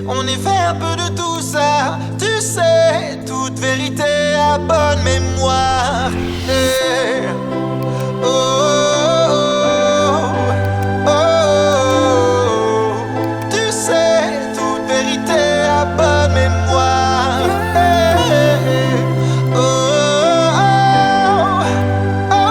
on est fait un peu de tout ça. Tu sais, toute vérité à bonne mémoire. Eh, oh, oh, oh, oh. Tu sais, toute vérité à bonne mémoire. Eh, oh, oh, oh,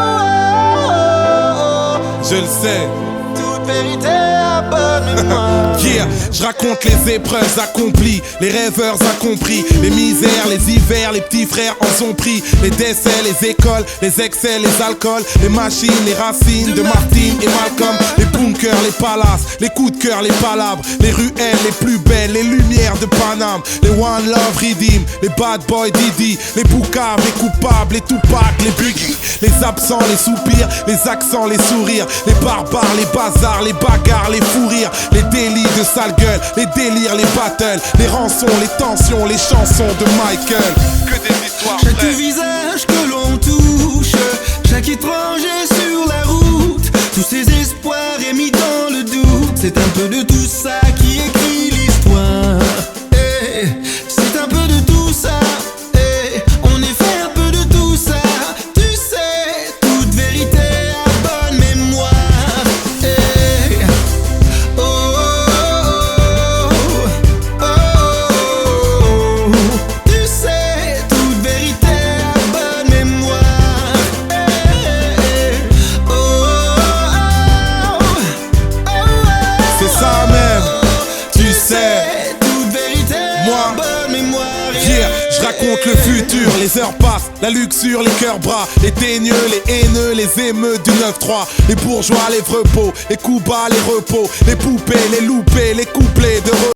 oh, oh. Je le sais. Toute vérité à bonne mémoire. Yeah, je raconte les épreuves accomplies, les rêveurs incompris, les misères, les hivers, les petits frères en sont pris, les décès, les écoles, les excès, les alcools, les machines, les racines de Martine et Malcolm, les bunkers, les palaces, les coups de cœur, les palabres, les ruelles les plus belles, les lumières de Paname, les One Love Redeem, les Bad Boy Didi, les Boucaves, les coupables, les Tupac, les Biggie, les absents, les soupirs, les accents, les sourires, les barbares, les bazars, les bagarres, les fous rires, les délits de sale gueule, les délires, les battles, les rançons, les tensions, les chansons de Michael. Que des histoires Chaque vraies. visage que l'on touche, chaque étranger sur la route, tous ces espoirs émis dans le doute, c'est un peu de tout ça qui écrit l'histoire. Eh, c'est un peu de tout ça. Eh, on est fait un peu de tout ça. Tu sais, toute vérité à bonne mémoire. Eh, oh, oh, oh, oh. Tu sais, toute vérité à bonne mémoire. Eh, oh, oh, oh, oh. C'est ça même, tu sais. Toute vérité Moi, à bonne mémoire. Yeah, je raconte le futur, les heures passent, la luxure, les cœurs bras, les teigneux, les haineux, les émeutes du 9-3, les bourgeois, les repos, les coups bas, les repos, les poupées, les loupés, les couplets de